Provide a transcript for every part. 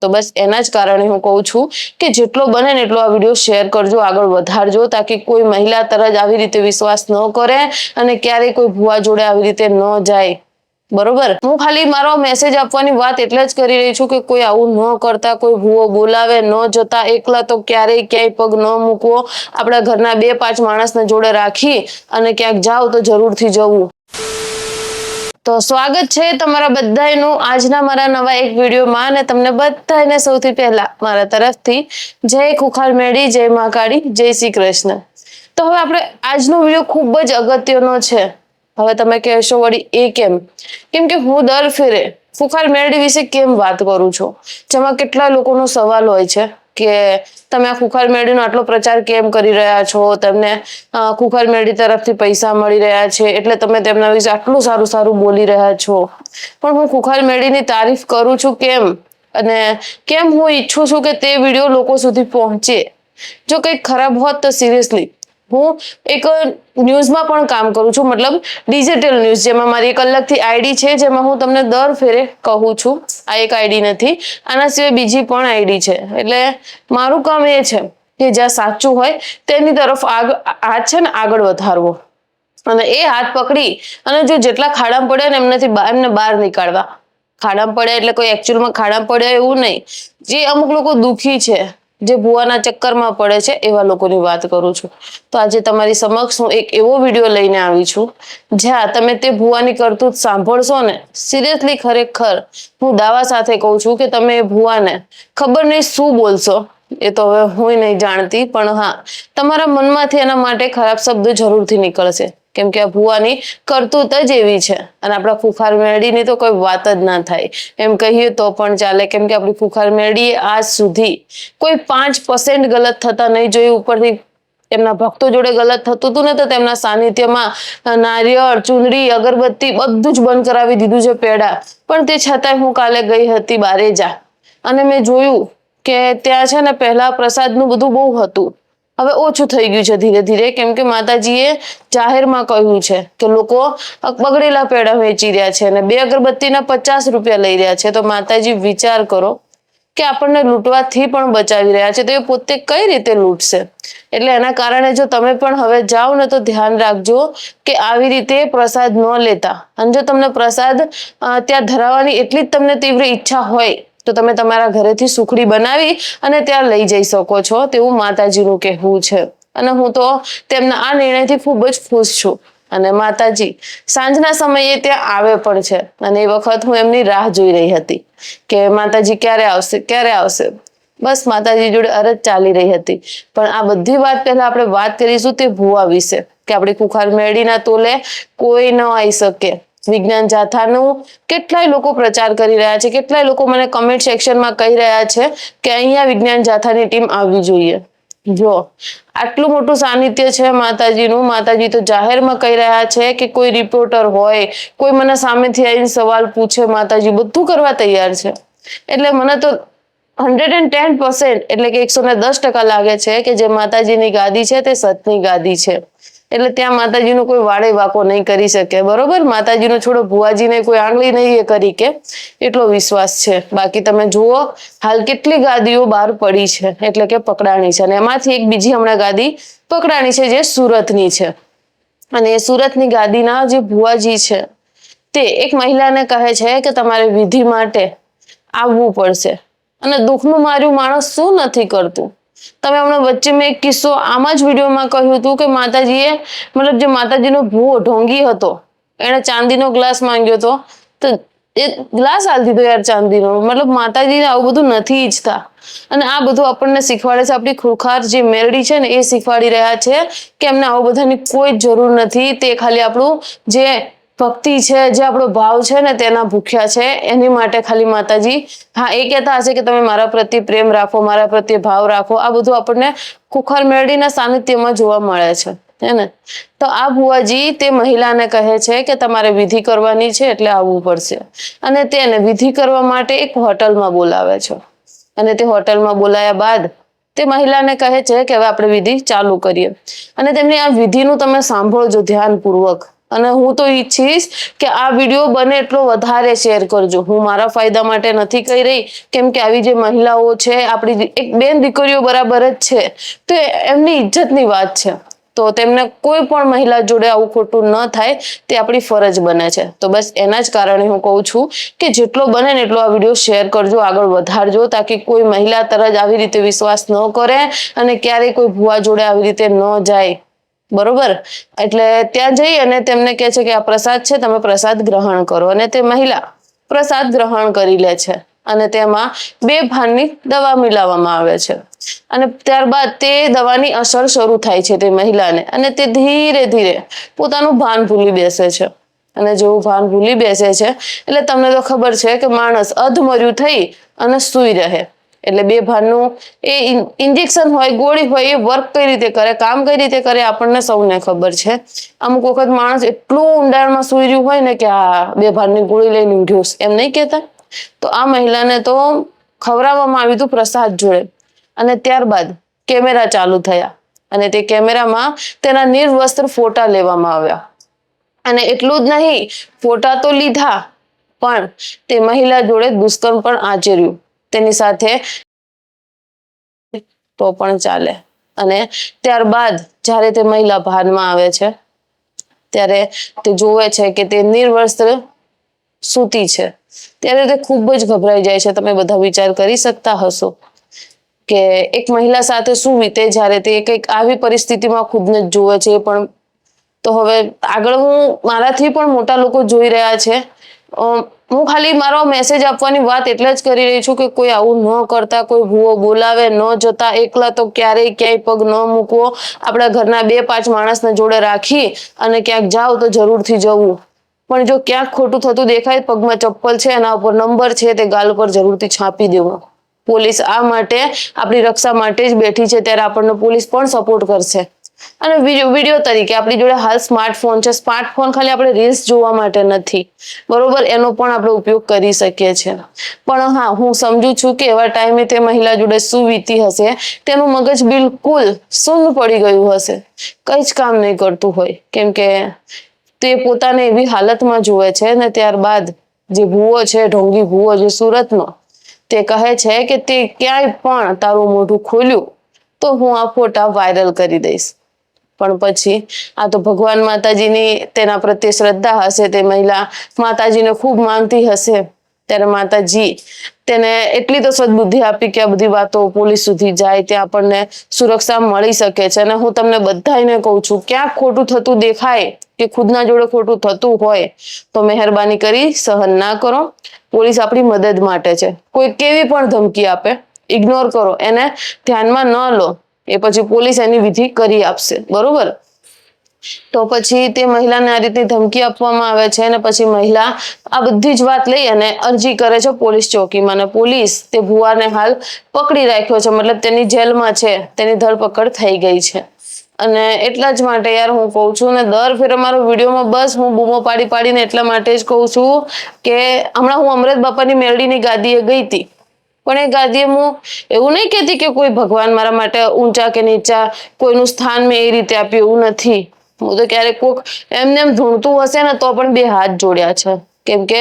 તો બસ એના જ કારણે હું કહું છું કે જેટલો બને ને એટલો આ વિડીયો શેર કરજો, આગળ વધારજો, તાકી કોઈ મહિલા તરત આવી રીતે વિશ્વાસ ન કરે અને ક્યારેય કોઈ ભુવા જોડે આવી રીતે ન જાય. બરોબર, હું ખાલી મારો મેસેજ આપવાની વાત એટલે જ કરી રહી છું કે કોઈ આવું ન કરતા, કોઈ ભૂવો બોલાવે ન જતા, એકલા તો ક્યારેય ક્યાંય પગ ન મૂકવો, આપણા ઘરના 2-5 માણસને જોડે રાખી અને ક્યાંક જાવ તો જરૂરથી જવું. તો સ્વાગત છે તમારા બધાનું આજના મારા નવા એક વિડીયોમાં, અને તમને બધાને સૌથી પહેલા મારા તરફથી જય ખુખાર મેળી, જય મહાકાળી, જય શ્રી કૃષ્ણ. તો હવે આપણે આજનો વિડીયો ખૂબ જ અગત્યનો છે. હવે તમે કહેશો વળી એ કેમ? કેમ કે હું દર ફેરે ખુખાર મેળી વિશે કેમ વાત કરું છું, જેમાં કેટલા લોકોનો સવાલ હોય છે કે તમે આ ખુખાર મેળીનો આટલો પ્રચાર કેમ કરી રહ્યા છો, તમને ખુખાર મેળી તરફથી પૈસા મળી રહ્યા છે એટલે તમે તેમના વિશે આટલું સારું સારું બોલી રહ્યા છો. પણ હું ખુખાર મેળીની તારીફ કરું છું કેમ, અને કેમ હું ઈચ્છું છું કે તે વિડીયો લોકો સુધી પહોંચે. જો કંઈક ખરાબ હોત તો સિરિયસલી હું એક ન્યૂઝમાં પણ કામ કરું છું, મતલબ ડિજિટલ ન્યૂઝ, જેમાં મારી એક અલગથી આઈડી છે, જેમાં હું તમને દર ફેરે કહું છું. આ એક આઈડી નથી, આના સિવાય બીજી પણ આઈડી છે. એટલે મારું કામ એ છે કે જ્યાં સાચું હોય તેની તરફ હાથ છે ને આગળ વધારવો, અને એ હાથ પકડી અને જો જેટલા ખાડા પડ્યા ને એમને બહાર નીકાળવા. ખાડા પડ્યા એટલે કોઈ એકચ્યુઅલમાં ખાડા પડ્યા એવું નહીં, જે અમુક લોકો દુઃખી છે, જે ભુવાના ચક્કરમાં પડે છે, એવા લોકોની વાત કરું છું. તો આજે તમારી સમક્ષ હું એક એવો વિડીયો લઈને આવી છું જ્યાં તમે તે ભુવાની કરતૂત સાંભળશો ને, સિરિયસલી ખરેખર હું દાવા સાથે કહું છું કે તમે એ ભુવાને ખબર નહીં શું બોલશો, એ તો હવે હું નહીં જાણતી, પણ હા, તમારા મનમાંથી એના માટે ખરાબ શબ્દ જરૂરથી નીકળશે. કેમ કે આ ભુવાની કરતૂત જ એવી છે, અને આપણા ખુખાર મેળીની તો કોઈ વાત જ ના થાય એમ કહીએ તો પણ ચાલે. કેમ કે આપણી ખુખાર મેળીએ આજ સુધી કોઈ 5% ગલત થતા નહીં જોયું. ઉપરથી એમના ભક્તો જોડે ગલત થતું હતું ને તો તેમના સાનિધ્યમાં નારિયેળ, ચુંદડી, અગરબત્તી બધું જ બંધ કરાવી દીધું છે, પેડા. પણ તે છતાંય હું કાલે ગઈ હતી બારેજા, અને મેં જોયું કે ત્યાં છે ને પહેલા પ્રસાદનું બધું બહુ હતું, હવે ઓછું થઈ ગયું છે ધીરે ધીરે. કેમ કે માતાજીએ જાહેરમાં કહ્યું છે કે લોકો બગડેલા પેડા વેચી રહ્યા છે અને 2 અગરબત્તીના 50 રૂપિયા લઈ રહ્યા છે. તો માતાજી વિચાર કરો કે આપણને લૂંટવાથી પણ બચાવી રહ્યા છે, તો એ પોતે કઈ રીતે લૂંટશે? એટલે એના કારણે જો તમે પણ હવે જાઓ ને તો ધ્યાન રાખજો કે આવી રીતે પ્રસાદ ન લેતા. અને જો તમને પ્રસાદ ત્યાં ધરાવવાની એટલી જ તમને તીવ્ર ઈચ્છા હોય તો તમે તમારા ઘરેથી સુખડી બનાવી અને ત્યાં લઈ જઈ શકો છો, તેવું માતાજીનું કહેવું છે. અને હું તો તેમના આ નિર્ણયથી ખૂબ જ ખુશ છું. અને માતાજી સાંજના સમયે ત્યાં આવે પણ છે, અને એ વખત હું એમની રાહ જોઈ રહી હતી કે માતાજી ક્યારે આવશે, ક્યારે આવશે. બસ માતાજી જોડે અરજ ચાલી રહી હતી. પણ આ બધી વાત પહેલા આપણે વાત કરીશું તે ભુવા વિશે, કે આપણી ખુખાર મેળીના તોલે કોઈ ન આવી શકે. વિજ્ઞાન જાથાનું કેટલાય લોકો પ્રચાર કરી રહ્યા છે, કેટલાય લોકો મને કમેન્ટ સેક્શનમાં કહી રહ્યા છે કે અહીંયા વિજ્ઞાન જાથાની ટીમ આવવી જોઈએ. જો આટલું મોટું સાનિધ્ય છે માતાજીનું, માતાજી તો જાહેરમાં કહી રહ્યા છે કે કોઈ રિપોર્ટર હોય, કોઈ મને સામેથી આવીને સવાલ પૂછે, માતાજી બધું કરવા તૈયાર છે. એટલે મને તો 110% એટલે કે 110% લાગે છે કે જે માતાજીની ગાદી છે તે સતની ગાદી છે. એટલે ત્યાં માતાજીનો કોઈ વાડે વાકો નહીં કરી શકે. બરોબર, માતાજીનો છોડો ભુવાજીને કોઈ આંગળી નહીં કરી કે, એટલો વિશ્વાસ છે. બાકી તમે જુઓ હાલ કેટલી ગાદીઓ બહાર પડી છે, એટલે કે પકડાણી છે, અને એમાંથી એક બીજી હમણાં ગાદી પકડાણી છે જે સુરતની છે. અને એ સુરતની ગાદીના જે ભુવાજી છે તે એક મહિલાને કહે છે કે તમારે વિધિ માટે આવવું પડશે. અને દુઃખનું માર્યું માણસ શું નથી કરતું? તમે હમણાં વચ્ચે મેં એક કિસ્સો આમાં જ વિડીયોમાં કહ્યું હતું કે માતાજીએ, મતલબ જે માતાજીનો ભૂવો ઢોંગી હતો, એને ચાંદીનો ગ્લાસ માંગ્યો હતો, તો એ ગ્લાસ આલી દીધો યાર ચાંદીનો. મતલબ માતાજી આવું બધું નથી ઈચ્છતા. અને આ બધું આપણને શીખવાડે છે આપણી ખુખાર જે મેરડી છે ને, એ શીખવાડી રહ્યા છે કે એમને આવું બધાની કોઈ જરૂર નથી. તે ખાલી આપણું જે ભક્તિ છે, જે આપણો ભાવ છે ને તેના ભૂખ્યા છે, એની માટે ખાલી માતાજી હા એ કહેતા હશે કે તમે મારા પ્રત્યે પ્રેમ રાખો, મારા પ્રત્યે ભાવ રાખો. આ બધું આપણને ખુખાર મેરડીના સાનિધ્યમાં જોવા મળે છે, હે ને? તો આ ભુવાજી તે મહિલાને કહે છે કે તમારે વિધિ કરવાની છે એટલે આવવું પડશે. અને તેને વિધિ કરવા માટે એક હોટલમાં બોલાવે છે. અને તે હોટલમાં બોલાયા બાદ તે મહિલાને કહે છે કે હવે આપણે વિધિ ચાલુ કરીએ. અને તેમની આ વિધિનું તમે સાંભળજો ધ્યાનપૂર્વક. અને હું તો ઈચ્છીશ કે આ વિડીયો બને એટલો વધારે શેર કરજો. હું મારા ફાયદા માટે નથી કહી રહી, કેમ કે આવી જે મહિલાઓ છે આપણી એક બેન દીકરીઓ બરાબર જ છે, તો એમની ઇજ્જતની વાત છે. તો તેમને કોઈ પણ મહિલા જોડે આવું ખોટું ન થાય તે આપણી ફરજ બને છે. તો બસ એના જ કારણે હું કહું છું કે જેટલો બને ને એટલો આ વિડીયો શેર કરજો, આગળ વધારજો, તાકી કોઈ મહિલા તરત આવી રીતે વિશ્વાસ ન કરે અને ક્યારેય કોઈ ભુવા જોડે આવી રીતે ન જાય. બરોબર? એટલે ત્યાં જઈ અને તેમને કહે છે કે આ પ્રસાદ છે, તમે પ્રસાદ ગ્રહણ કરો. અને તે મહિલા પ્રસાદ ગ્રહણ કરી લે છે અને તેમાં બેભાનની દવા મિલાવવામાં આવે છે. અને ત્યારબાદ તે દવાની અસર શરૂ થાય છે તે મહિલાને, અને તે ધીરે ધીરે પોતાનું ભાન ભૂલી બેસે છે. અને જેવું ભાન ભૂલી બેસે છે એટલે તમને તો ખબર છે કે માણસ અધમર્યું થઈ અને સૂઈ રહે. એટલે બેભાનનું એ ઇન્જેક્શન હોય, ગોળી હોય, એ વર્ક કઈ રીતે કરે, કામ કઈ રીતે કરે, આપણને સૌને ખબર છે. અમુક વખત માણસ એટલું ઊંડાણમાં સૂઈ રહ્યું હોય ને કે આ બેભાનની ગોળી લઈને ઊંઘ્યું, એમ નહીં કહેતા? તો આ મહિલાને તો ખવડાવવામાં આવ્યું હતું પ્રસાદ જોડે. અને ત્યારબાદ કેમેરા ચાલુ થયા અને તે કેમેરામાં તેના નિર્વસ્ત્ર ફોટા લેવામાં આવ્યા. અને એટલું જ નહીં, ફોટા તો લીધા, પણ તે મહિલા જોડે દુષ્કર્મ પણ આચર્યું. તેની સાથે તો પણ ચાલે. અને ત્યારબાદ જ્યારે તે મહિલા ભાનમાં આવે છે ત્યારે તે જોવે છે કે તે નિર્વસ્ત્ર સૂતી છે. ત્યારે તે ખૂબ જ ગભરાઈ જાય છે. તમે બધા વિચાર કરી શકતા હશો કે એક મહિલા સાથે શું વીતે જ્યારે તે કંઈક આવી પરિસ્થિતિમાં ખુદને જ જોવે છે. પણ તો હવે આગળ મારાથી પણ મોટા લોકો જોઈ રહ્યા છે. હું ખાલી મારો મેસેજ આપવાની વાત એટલે જ કરી રહી છું કે કોઈ આવું ન કરતા, કોઈ ભૂવો બોલાવે ન જતા, એકલા તો ક્યારેય ક્યાંય પગ ન મૂકવો. આપણા ઘરના 2-5 માણસને જોડે રાખી અને ક્યાંક જાવ તો જરૂરથી જવું. પણ જો ક્યાંક ખોટું થતું દેખાય, પગમાં ચપ્પલ છે, એના ઉપર નંબર છે, તે ગાલ પર જરૂરથી છાપી દેવો. પોલીસ આ માટે આપણી રક્ષા માટે જ બેઠી છે. ત્યારે આપણને પોલીસ પણ સપોર્ટ કરશે. અને વિડીયો તરીકે આપણી જોડે હાલ સ્માર્ટફોન છે. સ્માર્ટફોન ખાલી આપણે રીલ્સ જોવા માટે નથી, બરોબર? એનો પણ આપણે ઉપયોગ કરી શકીએ છીએ. પણ હા, હું સમજુ છું કે એવા ટાઈમે તે મહિલા જોડે શું વીતી હશે. તેનું મગજ બિલકુલ શૂન્ય પડી ગયું હશે, કંઈ જ કામ નહીં કરતું હોય, કેમ કે તે પોતાને એવી હાલતમાં જુએ છે. ને ત્યારબાદ જે ભૂવો છે, ઢોંગી ભૂવો જે સુરતનો, તે કહે છે કે તે ક્યાંય પણ તારું મોઢું ખોલ્યું તો હું આ ફોટા વાયરલ કરી દઈશ. પણ પછી આ તો ભગવાન માતાજીની તેના પ્રત્યે શ્રદ્ધા હશે. તે મહિલા માતાજીને ખૂબ માનતી હશે. ત્યારે માતાજી તેને એટલી તો સદબુદ્ધિ આપી કે આ બધી વાતો પોલીસ સુધી જાય, ત્યાં આપણને સુરક્ષા મળી શકે છે. અને હું તમને બધાને કહું છું, ક્યાંક ખોટું થતું દેખાય કે ખુદના જોડે ખોટું થતું હોય તો મહેરબાની કરી સહન ના કરો. પોલીસ આપણી મદદ માટે છે. કોઈ કેવી પણ ધમકી આપે, ઇગ્નોર કરો, એને ધ્યાનમાં ન લો. એ પછી પોલીસ એની વિધિ કરી આપશે, બરોબર? તો પછી તે મહિલાને આ રીતની ધમકી આપવામાં આવે છે અને પછી મહિલા આ બધી જ વાત લઈ અને અરજી કરે છે પોલીસ ચોકીમાં. અને પોલીસ તે ભુવાને હાલ પકડી રાખ્યો છે, મતલબ તેની જેલમાં છે, તેની ધરપકડ થઈ ગઈ છે. અને એટલા જ માટે યાર હું કહું છું, ને દર ફેર અમારો વિડીયોમાં બસ હું બૂમો પાડીને એટલા માટે જ કહું છું કે હમણાં હું અમૃત બાપાની મેરડીની ગાદીએ ગઈ હતી, પણ એ ગાદીએ હું એવું નહીં કહેતી કે કોઈ ભગવાન મારા માટે ઊંચા કે નીચા, કોઈનું સ્થાન મેં એ રીતે આપ્યું, એવું નથી. હું તો ક્યારેક કોક એમને એમ ધૂણતું હશે ને તો પણ 2 હાથ જોડ્યા છે, કેમ કે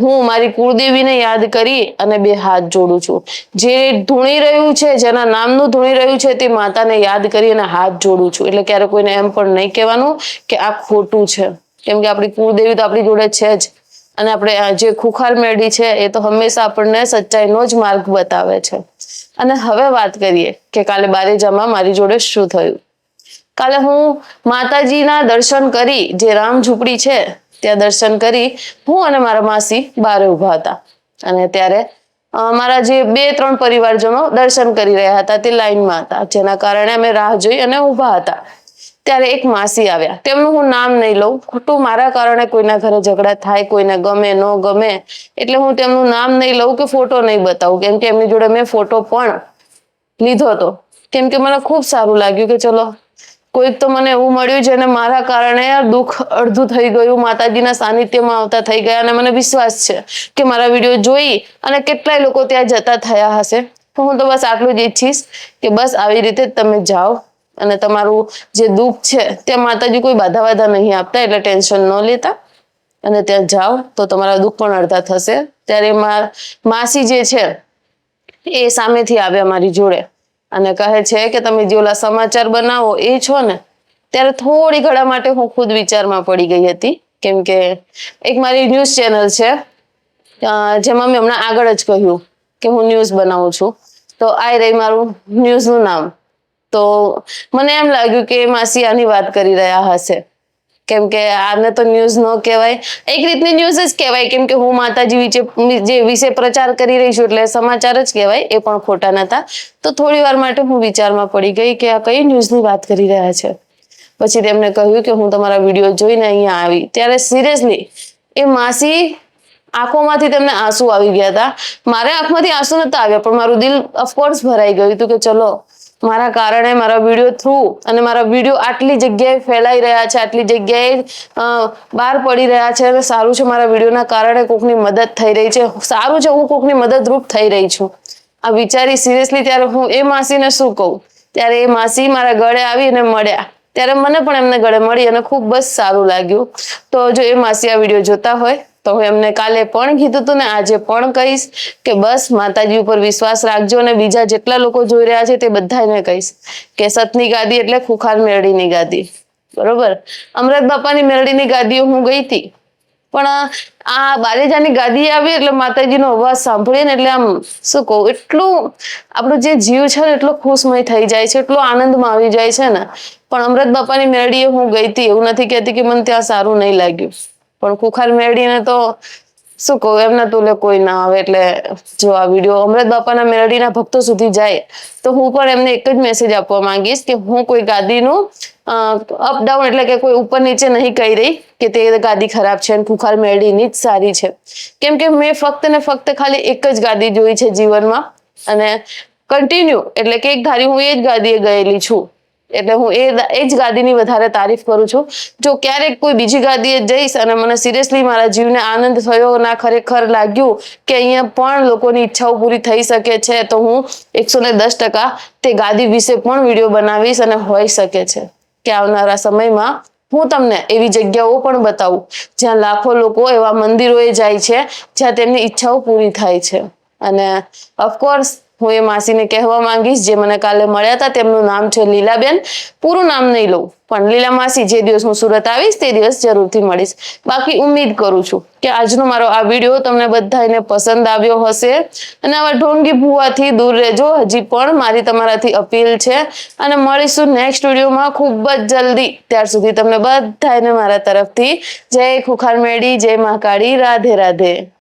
હું મારી કુળદેવીને યાદ કરી અને 2 હાથ જોડું છું. જે ધૂણી રહ્યું છે, જેના નામનું ધૂણી રહ્યું છે, તે માતાને યાદ કરી અને હાથ જોડું છું. એટલે ક્યારે કોઈને એમ પણ નહીં કહેવાનું કે આ ખોટું છે, કેમ કે આપણી કુળદેવી તો આપણી જોડે છે જ. અને આપણે જે ખુખાર મેળી છે એ તો હંમેશા આપણને સચ્ચાઈનો જ માર્ગ બતાવે છે. અને હવે વાત કરીએ કે કાલે બારેજામાં મારી જોડે શું થયું. કાલે હું માતાજીના દર્શન કરી, જે રામ ઝૂંપડી છે ત્યાં દર્શન કરી, હું અને મારા માસી બારે ઉભા હતા. અને ત્યારે મારા જે 2-3 પરિવારજનો દર્શન કરી રહ્યા હતા, તે લાઈનમાં હતા, જેના કારણે અમે રાહ જોઈ અને ઉભા હતા. ત્યારે એક માસી આવ્યા. તેમનું હું નામ નહીં લઉં, ખોટું મારા કારણે કોઈના ઘરે ઝઘડા થાય, કોઈને ગમે ન ગમે, એટલે હું તેમનું નામ નહીં લઉં કે ફોટો નહીં બતાવું, કેમ કે એમની જોડે મેં ફોટો પણ લીધો હતો. કેમ કે મને ખૂબ સારું લાગ્યું કે ચલો કોઈક તો મને એવું મળ્યું જેને મારા કારણે દુઃખ અડધું થઈ ગયું, માતાજીના સાનિધ્યમાં આવતા થઈ ગયા. અને મને વિશ્વાસ છે કે મારા વિડીયો જોઈ અને કેટલાય લોકો ત્યાં જતા થયા હશે. તો હું તો બસ આટલું જ ઈચ્છીશ કે બસ આવી રીતે તમે જાઓ, અને તમારું જે દુઃખ છે તે માતાજી કોઈ બાધા નહીં આપતા, એટલે ટેન્શન ન લેતા અને ત્યાં જાઓ તો તમારા દુઃખ પણ અડધા થશે. ત્યારે માસી જે છે એ સામેથી આવ્યા મારી જોડે અને કહે છે કે તમે જે ઓલા સમાચાર બનાવો એ છો ને. ત્યારે થોડી ઘણા માટે હું ખુદ વિચારમાં પડી ગઈ હતી, કેમ કે એક મારી ન્યૂઝ ચેનલ છે જેમાં મેં હમણાં આગળ જ કહ્યું કે હું ન્યૂઝ બનાવું છું, તો આ રહી મારું ન્યૂઝનું નામ. તો મને એમ લાગ્યું કે માસી આની વાત કરી રહ્યા હશે, કેમ કે આને તો ન્યૂઝ ન કહેવાય, એક રીતની ન્યૂઝ જ કહેવાય, કેમ કે હું માતાજી વિશે પ્રચાર કરી રહી છું એટલે સમાચાર જ કહેવાય, એ પણ ખોટા નતા. તો થોડી વાર માટે હું વિચારમાં પડી ગઈ કે આ કઈ ન્યૂઝની વાત કરી રહ્યા છે. પછી તેમને કહ્યું કે હું તમારા વિડીયો જોઈને અહીંયા આવી. ત્યારે સિરિયસલી એ માસી આંખોમાંથી તેમને આંસુ આવી ગયા હતા. મારા આંખમાંથી આંસુ નતા આવ્યા, પણ મારું દિલ ઓફકોર્સ ભરાઈ ગયું હતું કે ચલો મારા કારણે, મારા વિડીયો થ્રુ અને મારા વિડીયો આટલી જગ્યાએ ફેલાઈ રહ્યા છે, આટલી જગ્યાએ બહાર પડી રહ્યા છે, અને સારું છે મારા વિડીયોના કારણે કોકની મદદ થઈ રહી છે, સારું છે હું કોકની મદદરૂપ થઈ રહી છું. આ વિચારી સિરિયસલી ત્યારે હું એ માસીને શું કહું. ત્યારે એ માસી મારા ગળે આવી અને મળ્યા, ત્યારે મને પણ એમને ગળે મળી અને ખૂબ જ સારું લાગ્યું. તો જો એ માસી આ વિડીયો જોતા હોય તો હું એમને કાલે પણ કીધું હતું ને આજે પણ કહીશ કે બસ માતાજી ઉપર વિશ્વાસ રાખજો, અને બીજા જેટલા લોકો જોઈ રહ્યા છે તે બધાને કહીશ કે સતની ગાદી એટલે ખુખાર મેરડીની ગાદી, બરોબર. અમૃત બાપાની મેરડીની ગાદીઓ હું ગઈ હતી, પણ આ બારેજાની ગાદી આવી એટલે માતાજીનો અવાજ સાંભળીએ ને એટલે આમ શું કહું, એટલું આપણું જે જીવ છે ને એટલો ખુશમય થઈ જાય છે, એટલો આનંદમાં આવી જાય છે ને. પણ અમૃત બાપાની મેરડીએ હું ગઈ હતી, એવું નથી કહેતી કે મને ત્યાં સારું નહીં લાગ્યું, પણ ખુખાર મેરડીને તો શું કહું, એમના તુલે કોઈ ના આવે. એટલે જો આ વિડીયો અમૃત બાપાના મેરડીના ભક્તો સુધી જાય તો હું પણ એમને એક જ મેસેજ આપવા માંગીશ કે હું કોઈ ગાદીનું અપડાઉન એટલે કે કોઈ ઉપર નીચે નહીં કહી રહી કે તે ગાદી ખરાબ છે અને ખુખાર મેરડીની જ સારી છે, કેમ કે મેં ફક્ત ને ફક્ત ખાલી એક જ ગાદી જોઈ છે જીવનમાં, અને કન્ટિન્યુ એટલે કે એક ધારી હું એ જ ગાદીએ ગયેલી છું, એટલે હું એ જ ગાદીની વધારે તારીફ કરું છું. જો ક્યારેક કોઈ બીજી ગાદીએ જઈશ અને મને સિરિયસલી મારા જીવને આનંદ થયો, ના ખરેખર લાગ્યું કે અહીંયા પણ લોકોની ઈચ્છાઓ પૂરી થઈ શકે છે, તો હું 110% તે ગાદી વિશે પણ વિડીયો બનાવીશ. અને હોઈ શકે છે કે આવનારા સમયમાં હું તમને એવી જગ્યાઓ પણ બતાવું જ્યાં લાખો લોકો એવા મંદિરોએ જાય છે જ્યાં તેમની ઈચ્છાઓ પૂરી થાય છે. અને ઓફકોર્સ હું એ માસીને કહેવા માંગીશ જે મને કાલે મળ્યા હતા, તેમનું નામ છે લીલાબેન. પૂરું નામ નહીં લઉં, પણ લીલા માસી જે દિવસ હું સુરત આવીશ તે દિવસ જરૂરથી મળીશ. બાકી ઉમ્મીદ કરું છું કે આજનો મારો આ વિડીયો તમને બધાને પસંદ આવ્યો હશે, અને આવા ઢોંગી ભૂવાથી દૂર રહેજો, હજી પણ મારી તમારાથી અપીલ છે. અને મળીશું નેક્સ્ટ વિડીયોમાં ખૂબ જ જલ્દી. ત્યાર સુધી તમને બધાને મારા તરફથી જય ખુખાર મેરડી, જય મહાકાળી, રાધે રાધે.